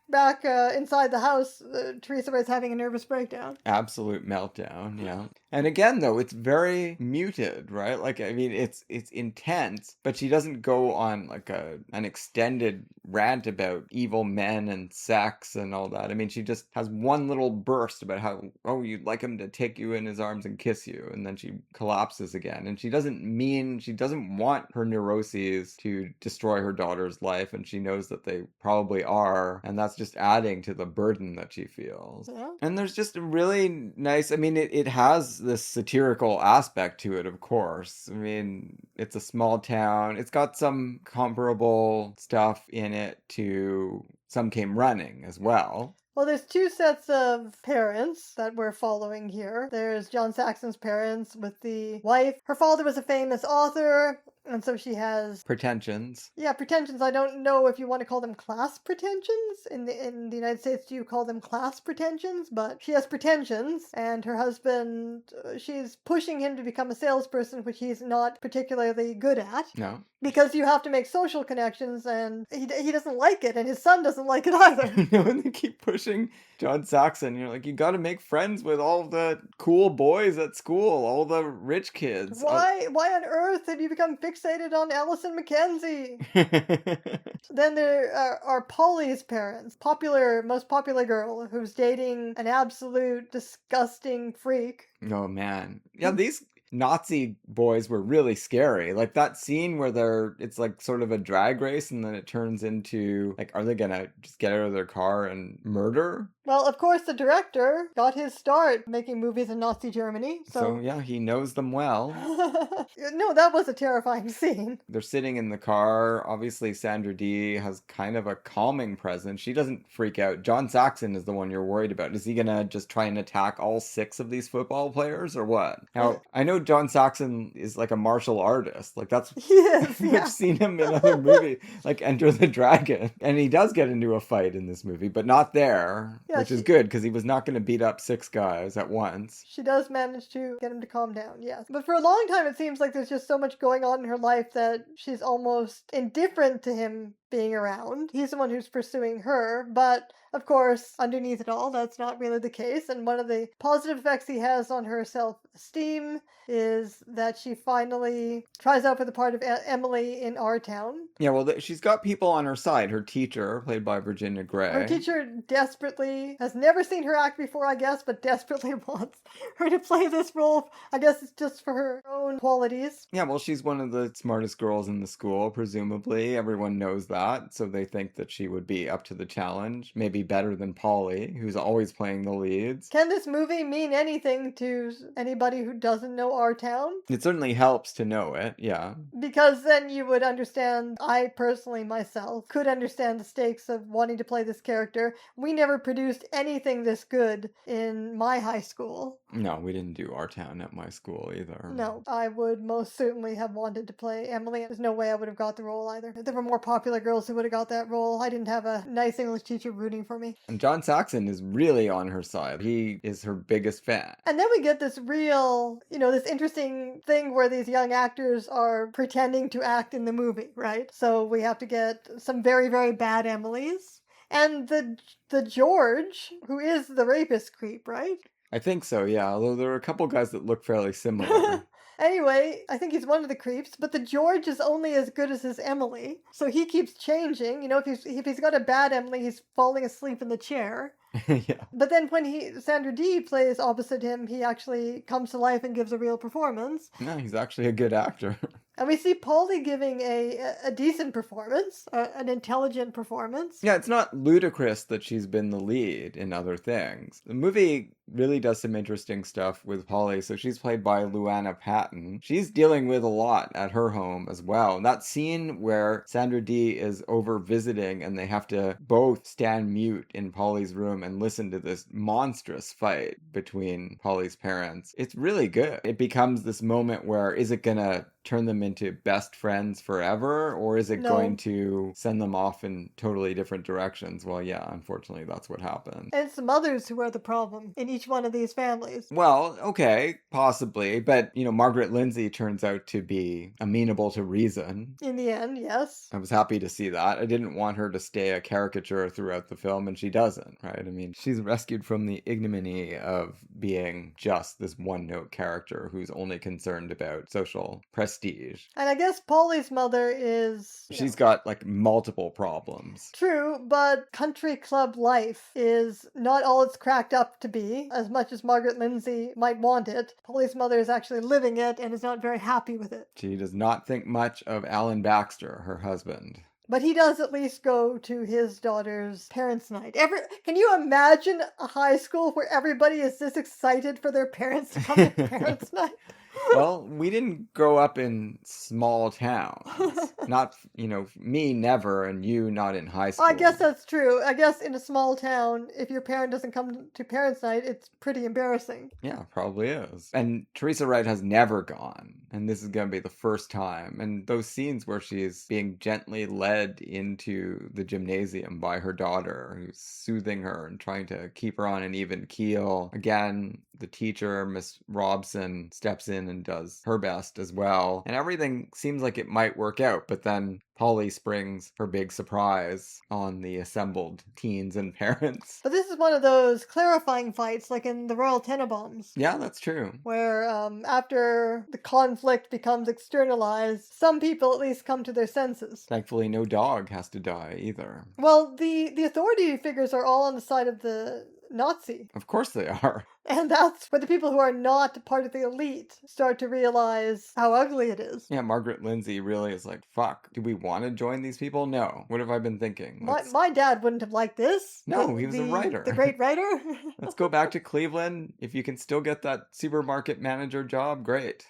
inside the house, Teresa Wright's having a nervous breakdown. Absolute meltdown, yeah. And again, though, it's very muted, right? Like, I mean, it's intense, but she doesn't go on like an extended rant about evil men and sex and all that. I mean, she just has one little burst about how, you'd like him to take you in his arms and kiss you, and then she collapses again. And she doesn't want her neuroses to destroy her daughter's life, and she knows that they probably are, and that's just adding to the burden that she feels. Yeah. And there's just a really nice, I mean, it has this satirical aspect to it, of course. I mean, it's a small town. It's got some comparable stuff in it to Some Came Running as well. Well, there's two sets of parents that we're following here. There's John Saxon's parents with the wife. Her father was a famous author, and so she has... pretensions. Yeah, pretensions. I don't know if you want to call them class pretensions. In the United States, do you call them class pretensions? But she has pretensions, and her husband, she's pushing him to become a salesperson, which he's not particularly good at. No. Because you have to make social connections, and he doesn't like it, and his son doesn't like it either. No, and they keep pushing John Saxon. You're like, you got to make friends with all the cool boys at school, all the rich kids. Why on earth have you become fixated on Allison Mackenzie? Then there are Polly's parents, most popular girl who's dating an absolute disgusting freak. Oh, man. Yeah, these Nazi boys were really scary. Like that scene where it's like sort of a drag race and then it turns into like, are they gonna just get out of their car and murder? Well, of course, the director got his start making movies in Nazi Germany. So yeah, he knows them well. No, that was a terrifying scene. They're sitting in the car. Obviously, Sandra Dee has kind of a calming presence. She doesn't freak out. John Saxon is the one you're worried about. Is he gonna just try and attack all 6 of these football players or what? Now, I know John Saxon is like a martial artist. Like that's... He is, yeah. I've seen him in other movies, like Enter the Dragon. And he does get into a fight in this movie, but not there. Yeah, which is good, because he was not going to beat up 6 guys at once. She does manage to get him to calm down, yes. But for a long time, it seems like there's just so much going on in her life that she's almost indifferent to him being around. He's the one who's pursuing her, but of course, underneath it all, that's not really the case. And one of the positive effects he has on her self-esteem is that she finally tries out for the part of Emily in Our Town. Yeah, well, she's got people on her side. Her teacher, played by Virginia Gray. Her teacher desperately has never seen her act before, I guess, but desperately wants her to play this role. I guess it's just for her own qualities. Yeah, well, she's one of the smartest girls in the school, presumably. Everyone knows that, so they think that she would be up to the challenge. Maybe better than Polly, who's always playing the leads. Can this movie mean anything to anybody who doesn't know Our Town? It certainly helps to know it, yeah. Because then you would understand, I personally myself could understand the stakes of wanting to play this character. We never produced anything this good in my high school. No, we didn't do Our Town at my school either. No, I would most certainly have wanted to play Emily. There's no way I would have got the role either. There were more popular girls who would have got that role. I didn't have a nice English teacher rooting for me. And John Saxon is really on her side. He is her biggest fan. And then we get this real, this interesting thing where these young actors are pretending to act in the movie, right? So we have to get some very, very bad Emilys. And the George, who is the rapist creep, right? I think so, yeah. Although there are a couple guys that look fairly similar. Anyway, I think he's one of the creeps, but the George is only as good as his Emily, so he keeps changing. You know, if he's got a bad Emily, he's falling asleep in the chair. Yeah. But then when Sandra Dee plays opposite him, he actually comes to life and gives a real performance. No, he's actually a good actor. And we see Paulie giving a decent performance, an intelligent performance. Yeah, it's not ludicrous that she's been the lead in other things. The movie really does some interesting stuff with Polly. So she's played by Luana Patton. She's dealing with a lot at her home as well. And that scene where Sandra Dee is over visiting and they have to both stand mute in Polly's room and listen to this monstrous fight between Polly's parents, it's really good. It becomes this moment where, is it gonna turn them into best friends forever, or is it going to send them off in totally different directions? Well, yeah, unfortunately that's what happened. And it's the mothers who are the problem in each one of these families. Well, okay, possibly, but Margaret Lindsay turns out to be amenable to reason. In the end, yes. I was happy to see that. I didn't want her to stay a caricature throughout the film, and she doesn't, right? I mean, she's rescued from the ignominy of being just this one-note character who's only concerned about social prestige. And I guess Polly's mother is... She's got, like, multiple problems. True, but country club life is not all it's cracked up to be, as much as Margaret Lindsay might want it. Polly's mother is actually living it and is not very happy with it. She does not think much of Alan Baxter, her husband. But he does at least go to his daughter's parents' night. Can you imagine a high school where everybody is this excited for their parents to come to parents' night? Well, we didn't grow up in small towns. Not, me never, and you not in high school. I guess that's true. I guess in a small town, if your parent doesn't come to parents' night, it's pretty embarrassing. Yeah, probably is. And Teresa Wright has never gone, and this is going to be the first time. And those scenes where she's being gently led into the gymnasium by her daughter, who's soothing her and trying to keep her on an even keel. Again, the teacher, Miss Robson, steps in and does her best as well. And everything seems like it might work out, but then Polly springs her big surprise on the assembled teens and parents. But this is one of those clarifying fights, like in the Royal Tenenbaums. Yeah, that's true. Where after the conflict becomes externalized, some people at least come to their senses. Thankfully, no dog has to die either. Well, the authority figures are all on the side of the Nazi. Of course they are. And that's where the people who are not part of the elite start to realize how ugly it is. Yeah, Margaret Lindsay really is like, fuck, do we want to join these people? No. What have I been thinking? My dad wouldn't have liked this. No, he was a writer. The great writer. Let's go back to Cleveland. If you can still get that supermarket manager job, great.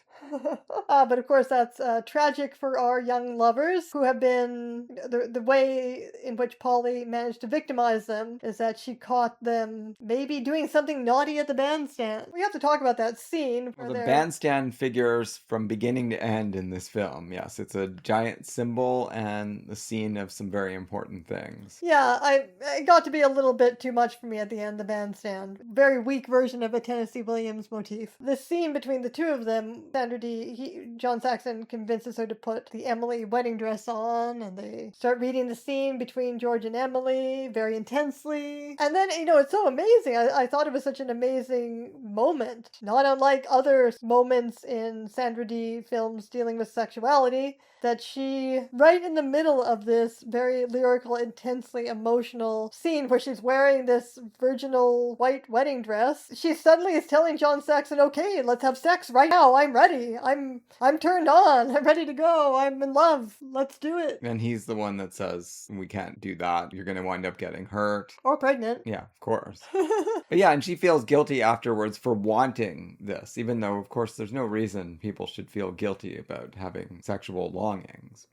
But of course that's tragic for our young lovers who have been... The way in which Polly managed to victimize them is that she caught them maybe doing something naughty at the bandstand. We have to talk about that scene. Well, the bandstand figures from beginning to end in this film. Yes, it's a giant symbol and the scene of some very important things. Yeah, it got to be a little bit too much for me at the end, the bandstand. Very weak version of a Tennessee Williams motif. The scene between the two of them, Sandra Dee, John Saxon convinces her to put the Emily wedding dress on, and they start reading the scene between George and Emily very intensely. And then, it's so amazing. I thought it was such an amazing moment. Not unlike other moments in Sandra Dee films dealing with sexuality, that she, right in the middle of this very lyrical, intensely emotional scene where she's wearing this virginal white wedding dress, she suddenly is telling John Saxon, okay, let's have sex right now. I'm ready. I'm turned on. I'm ready to go. I'm in love. Let's do it. And he's the one that says, we can't do that. You're going to wind up getting hurt. Or pregnant. Yeah, of course. But yeah, and she feels guilty afterwards for wanting this, even though, of course, there's no reason people should feel guilty about having sexual longings.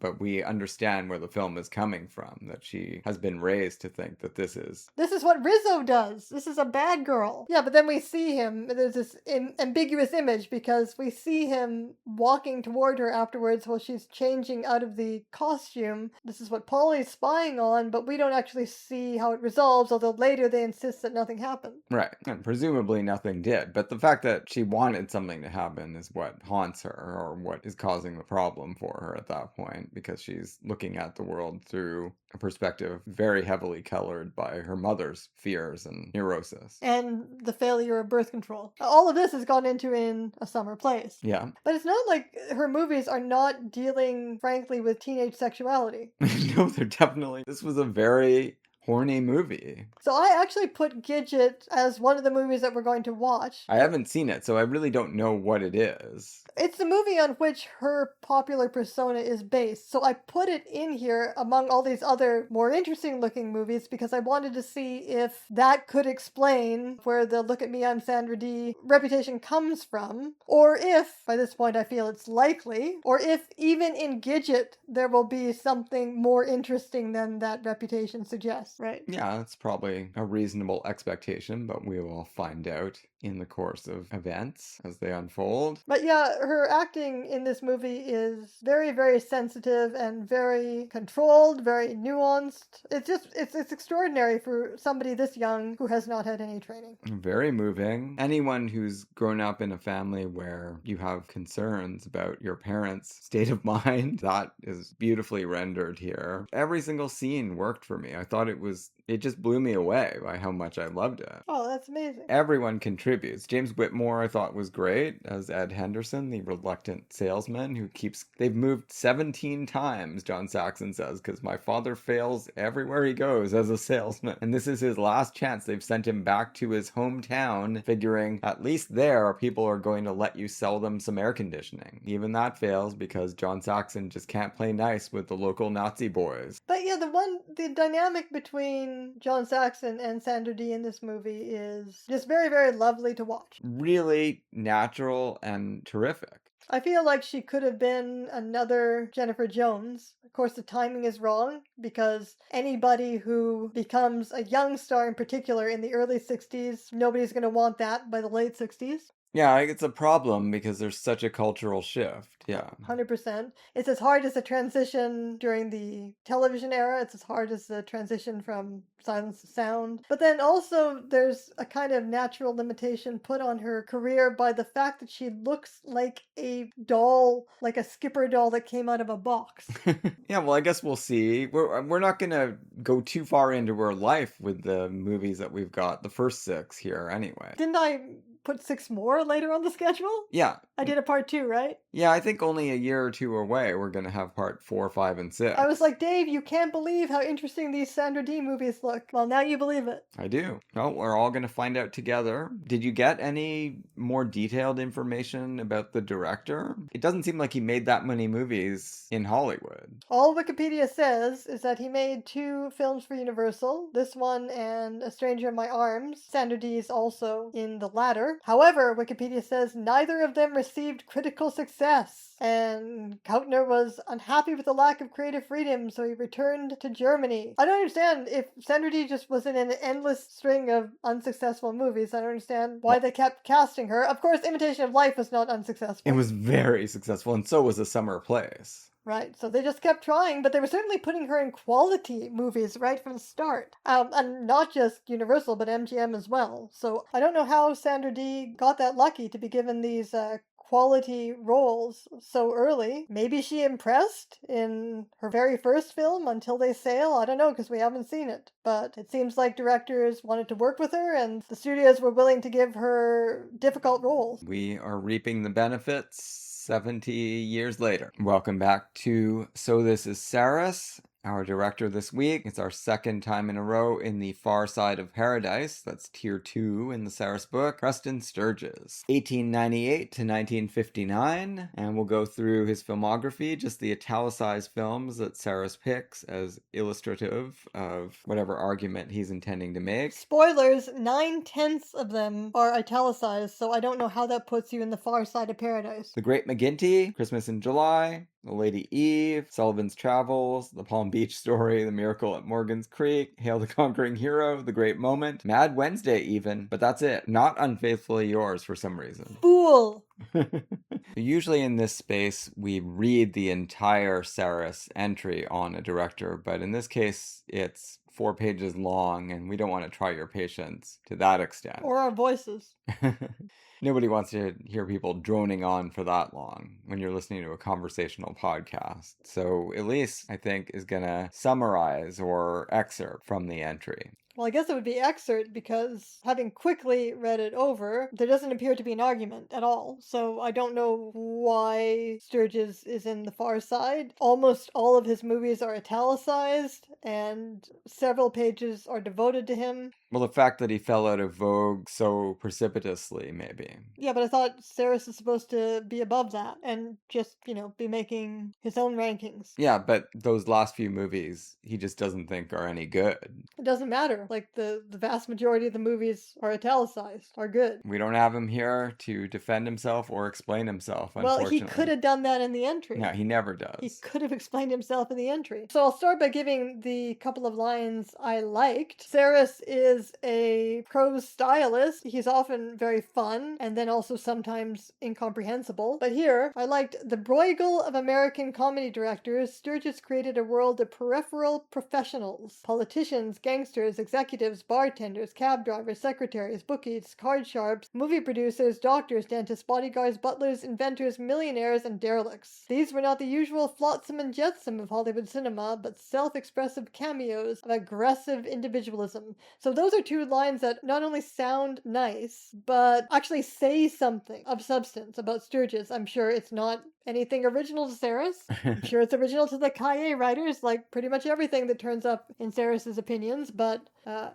But we understand where the film is coming from, that she has been raised to think that this is what Rizzo does. This is a bad girl. Yeah, but then we see him, there's this ambiguous image because we see him walking toward her afterwards while she's changing out of the costume. This is what Polly's spying on, but we don't actually see how it resolves, although later they insist that nothing happened. Right, and presumably nothing did. But the fact that she wanted something to happen is what haunts her, or what is causing the problem for her at that point, because she's looking at the world through a perspective very heavily colored by her mother's fears and neurosis. And the failure of birth control. All of this is gone into in A Summer Place. Yeah. But it's not like her movies are not dealing, frankly, with teenage sexuality. No, they're definitely... This was a very horny movie. So I actually put Gidget as one of the movies that we're going to watch. I haven't seen it, so I really don't know what it is. It's the movie on which her popular persona is based, so I put it in here among all these other more interesting looking movies because I wanted to see if that could explain where the "Look at Me, I'm Sandra Dee" reputation comes from, or if, by this point I feel it's likely, or if even in Gidget there will be something more interesting than that reputation suggests, right? Yeah, that's probably a reasonable expectation, but we will find out in the course of events as they unfold. But yeah, her acting in this movie is very, very sensitive and very controlled, very nuanced. It's extraordinary for somebody this young who has not had any training. Very moving. Anyone who's grown up in a family where you have concerns about your parents' state of mind, that is beautifully rendered here. Every single scene worked for me. I thought it just blew me away by how much I loved it. Oh, that's amazing. Everyone contributes. James Whitmore I thought was great as Ed Henderson, the reluctant salesman who they've moved 17 times, John Saxon says, because my father fails everywhere he goes as a salesman. And this is his last chance. They've sent him back to his hometown, figuring at least there people are going to let you sell them some air conditioning. Even that fails because John Saxon just can't play nice with the local Nazi boys. But yeah, the dynamic between John Saxon and Sandra Dee in this movie is just very, very lovely to watch. Really natural and terrific. I feel like she could have been another Jennifer Jones. Of course, the timing is wrong because anybody who becomes a young star in particular in the early 60s, nobody's going to want that by the late 60s. Yeah, it's a problem because there's such a cultural shift. Yeah. 100%. It's as hard as the transition during the television era. It's as hard as the transition from silence to sound. But then also there's a kind of natural limitation put on her career by the fact that she looks like a doll, like a Skipper doll that came out of a box. Yeah, well, I guess we'll see. We're not going to go too far into her life with the movies that we've got, the first 6 here anyway. Didn't I put 6 more later on the schedule? Yeah. I did a part 2, right? Yeah, I think only a year or 2 away we're going to have part 4, 5, and 6. I was like, Dave, you can't believe how interesting these Sandra Dee movies look. Well, now you believe it. I do. Well, we're all going to find out together. Did you get any more detailed information about the director? It doesn't seem like he made that many movies in Hollywood. All Wikipedia says is that he made 2 films for Universal, this one and A Stranger in My Arms. Sandra Dee is also in the latter. However, Wikipedia says neither of them received critical success, and Kautner was unhappy with the lack of creative freedom, so he returned to Germany. I don't understand if Sandra Dee just was in an endless string of unsuccessful movies. I don't understand why they kept casting her. Of course, Imitation of Life was not unsuccessful. It was very successful, and so was A Summer Place. Right, so they just kept trying, but they were certainly putting her in quality movies right from the start. And not just Universal, but MGM as well. So I don't know how Sandra Dee got that lucky to be given these quality roles so early. Maybe she impressed in her very first film, Until They Sail. I don't know, because we haven't seen it. But it seems like directors wanted to work with her, and the studios were willing to give her difficult roles. We are reaping the benefits 70 years later. Welcome back to So This Is Sarris, our director this week. It's our second time in a row in the Far Side of Paradise. That's tier 2 in the Sarris book. Preston Sturges, 1898 to 1959. And we'll go through his filmography, just the italicized films that Sarris picks as illustrative of whatever argument he's intending to make. Spoilers, 9/10 of them are italicized, so I don't know how that puts you in the Far Side of Paradise. The Great McGinty, Christmas in July, The Lady Eve, Sullivan's Travels, The Palm Beach Story, The Miracle at Morgan's Creek, Hail the Conquering Hero, The Great Moment, Mad Wednesday even, but that's it. Not Unfaithfully Yours for some reason. Fool! Usually in this space, we read the entire Sarris entry on a director, but in this case, it's 4 pages long, and we don't want to try your patience to that extent. Or our voices. Nobody wants to hear people droning on for that long when you're listening to a conversational podcast. So Elise, I think, is going to summarize or excerpt from the entry. Well, I guess it would be excerpt because, having quickly read it over, there doesn't appear to be an argument at all. So I don't know why Sturges is in the far side. Almost all of his movies are italicized, and several pages are devoted to him. Well, the fact that he fell out of vogue so precipitously, maybe. Yeah, but I thought Sarris is supposed to be above that and just, be making his own rankings. Yeah, but those last few movies, he just doesn't think are any good. It doesn't matter. Like, the vast majority of the movies are italicized, are good. We don't have him here to defend himself or explain himself, unfortunately. Well, he could have done that in the entry. No, he never does. He could have explained himself in the entry. So I'll start by giving the couple of lines I liked. Sarris is a prose stylist. He's often very fun and then also sometimes incomprehensible. But here, I liked the Bruegel of American comedy directors. Sturges created a world of peripheral professionals. Politicians, gangsters, executives, bartenders, cab drivers, secretaries, bookies, card sharps, movie producers, doctors, dentists, bodyguards, butlers, inventors, millionaires, and derelicts. These were not the usual flotsam and jetsam of Hollywood cinema, but self-expressive cameos of aggressive individualism. So those are 2 lines that not only sound nice, but actually say something of substance about Sturges. I'm sure it's not anything original to Sarris. I'm sure it's original to the Cahiers writers, like pretty much everything that turns up in Sarris's opinions, but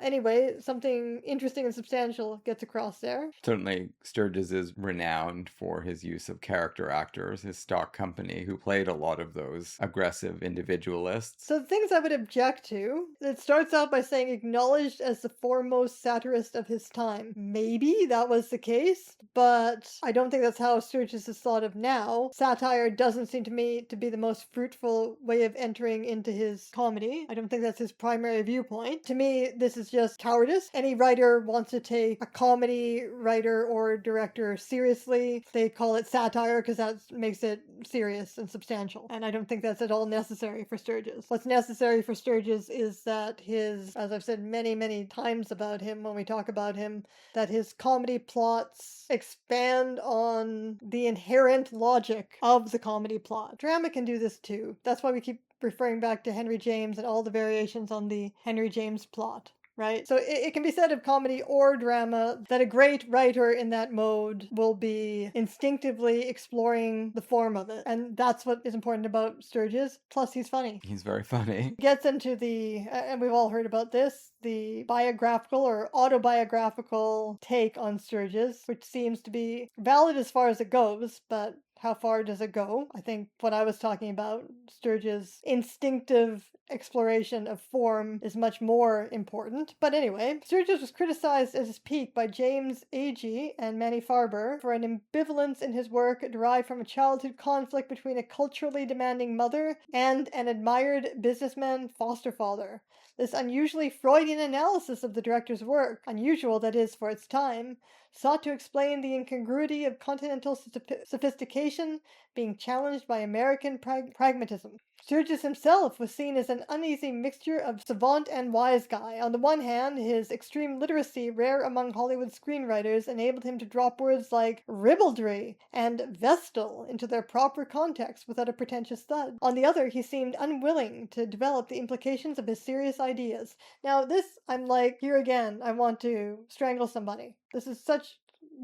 anyway, something interesting and substantial gets across there. Certainly, Sturges is renowned for his use of character actors, his stock company, who played a lot of those aggressive individualists. So the things I would object to, it starts out by saying acknowledged as the foremost satirist of his time. Maybe that was the case, but I don't think that's how Sturges is thought of now. Satire doesn't seem to me to be the most fruitful way of entering into his comedy. I don't think that's his primary viewpoint. To me, this is just cowardice. Any writer wants to take a comedy writer or director seriously. They call it satire because that makes it serious and substantial. And I don't think that's at all necessary for Sturges. What's necessary for Sturges is that his, as I've said many, many times about him when we talk about him, that his comedy plots expand on the inherent logic of the comedy plot. Drama can do this too. That's why we keep referring back to Henry James and all the variations on the Henry James plot. Right? So it can be said of comedy or drama that a great writer in that mode will be instinctively exploring the form of it. And that's what is important about Sturges. Plus, he's funny. He's very funny. He gets into the, and we've all heard about this, the biographical or autobiographical take on Sturges, which seems to be valid as far as it goes, but how far does it go? I think what I was talking about, Sturges' instinctive exploration of form, is much more important. But anyway, Sturges was criticized at his peak by James Agee and Manny Farber for an ambivalence in his work derived from a childhood conflict between a culturally demanding mother and an admired businessman foster father. This unusually Freudian analysis of the director's work, unusual that is for its time, sought to explain the incongruity of continental sophistication being challenged by American pragmatism. Sturges himself was seen as an uneasy mixture of savant and wise guy. On the one hand, his extreme literacy, rare among Hollywood screenwriters, enabled him to drop words like ribaldry and vestal into their proper context without a pretentious thud. On the other, he seemed unwilling to develop the implications of his serious ideas. Now this, I'm like, here again, I want to strangle somebody. This is such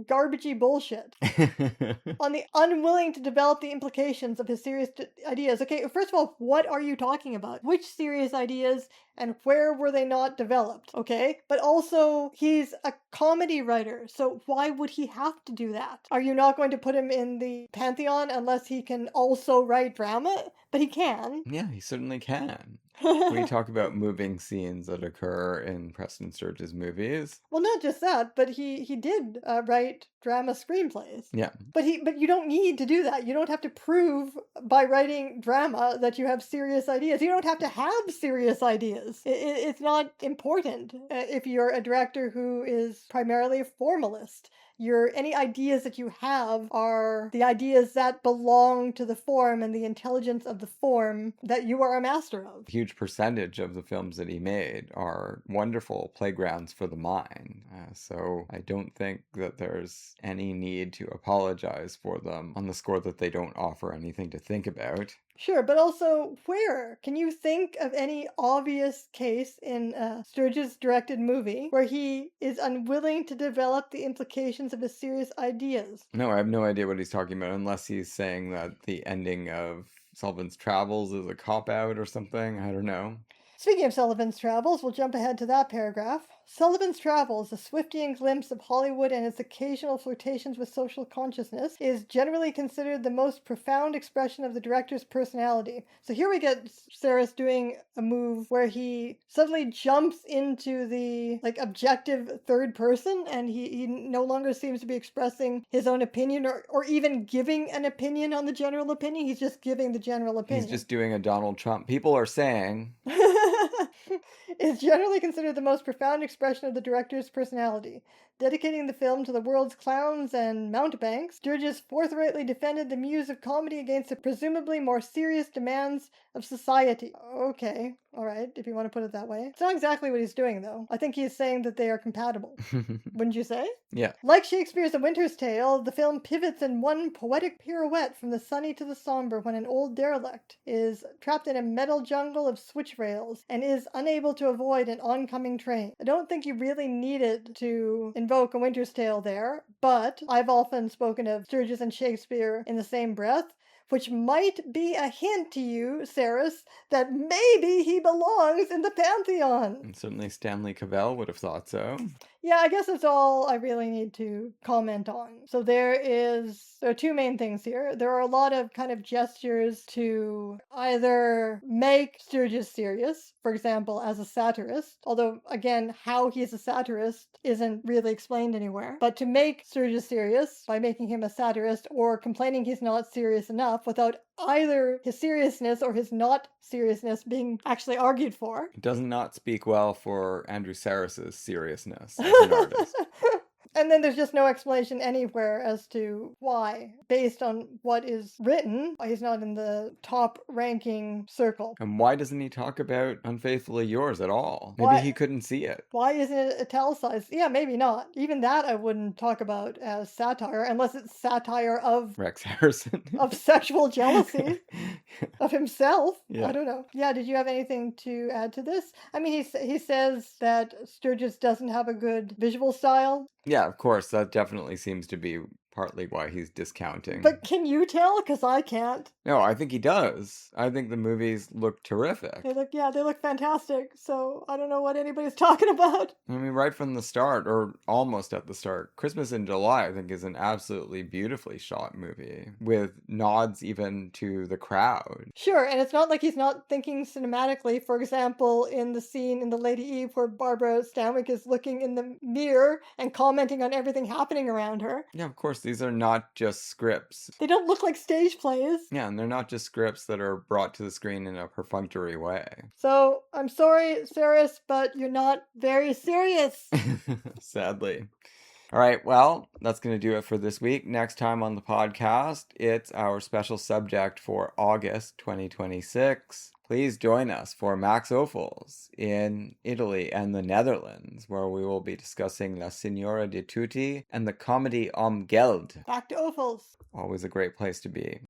garbagey bullshit. On the unwilling to develop the implications of his serious ideas. Okay, first of all, what are you talking about? Which serious ideas and where were they not developed? Okay, but also he's a comedy writer, so why would he have to do that? Are you not going to put him in the pantheon unless he can also write drama? But he can. Yeah, he certainly can. We talk about moving scenes that occur in Preston Sturges movies. Well, not just that, but he did write drama screenplays. Yeah. But you don't need to do that. You don't have to prove by writing drama that you have serious ideas. You don't have to have serious ideas. It's not important if you're a director who is primarily a formalist. any ideas that you have are the ideas that belong to the form and the intelligence of the form that you are a master of. A huge percentage of the films that he made are wonderful playgrounds for the mind. So I don't think that there's any need to apologize for them on the score that they don't offer anything to think about. Sure, but also, where? Can you think of any obvious case in a Sturges directed movie where he is unwilling to develop the implications of his serious ideas? No, I have no idea what he's talking about, unless he's saying that the ending of Sullivan's Travels is a cop-out or something. I don't know. Speaking of Sullivan's Travels, we'll jump ahead to that paragraph. Sullivan's Travels, a Swiftian glimpse of Hollywood and its occasional flirtations with social consciousness, is generally considered the most profound expression of the director's personality. So here we get Sarris doing a move where he suddenly jumps into the objective third person, and he no longer seems to be expressing his own opinion or even giving an opinion on the general opinion. He's just giving the general opinion. He's just doing a Donald Trump. People are saying... is generally considered the most profound expression of the director's personality. Dedicating the film to the world's clowns and mountebanks, Sturges forthrightly defended the muse of comedy against the presumably more serious demands of society. Okay, alright, if you want to put it that way. It's not exactly what he's doing, though. I think he's saying that they are compatible. Wouldn't you say? Yeah. Like Shakespeare's A Winter's Tale, the film pivots in one poetic pirouette from the sunny to the somber when an old derelict is trapped in a metal jungle of switch rails and is unable to avoid an oncoming train. I don't think you really needed to invoke A Winter's Tale there, but I've often spoken of Sturges and Shakespeare in the same breath, which might be a hint to you, Sarris, that maybe he belongs in the Pantheon. And certainly Stanley Cavell would have thought so. Yeah, I guess that's all I really need to comment on. So there are two main things here. There are a lot of kind of gestures to either make Sturges serious, for example, as a satirist, although, again, how he's a satirist isn't really explained anywhere, but to make Sturges serious by making him a satirist or complaining he's not serious enough without either his seriousness or his not seriousness being actually argued for. It does not speak well for Andrew Sarris's seriousness as an artist. And then there's just no explanation anywhere as to why. Based on what is written, he's not in the top-ranking circle. And why doesn't he talk about Unfaithfully Yours at all? Maybe he couldn't see it. Why isn't it italicized? Yeah, maybe not. Even that I wouldn't talk about as satire, unless it's satire of... Rex Harrison. of sexual jealousy. Of himself. Yeah. I don't know. Yeah, did you have anything to add to this? I mean, he says that Sturges doesn't have a good visual style. Yeah, of course. That definitely seems to be partly why he's discounting. But can you tell? Because I can't. No, I think he does. I think the movies look terrific. They look fantastic. So I don't know what anybody's talking about. I mean, right from the start, or almost at the start, Christmas in July, I think, is an absolutely beautifully shot movie, with nods even to the crowd. Sure, and it's not like he's not thinking cinematically. For example, in the scene in The Lady Eve where Barbara Stanwyck is looking in the mirror and commenting on everything happening around her. Yeah, of course, these are not just scripts. They don't look like stage plays. Yeah, and they're not just scripts that are brought to the screen in a perfunctory way. So, I'm sorry, Sarris, but you're not very serious. Sadly. All right, well, that's going to do it for this week. Next time on the podcast, it's our special subject for August 2026. Please join us for Max Ophuls in Italy and the Netherlands, where we will be discussing La Signora di Tutti and the comedy Om Geld. Back to Ophuls. Always a great place to be.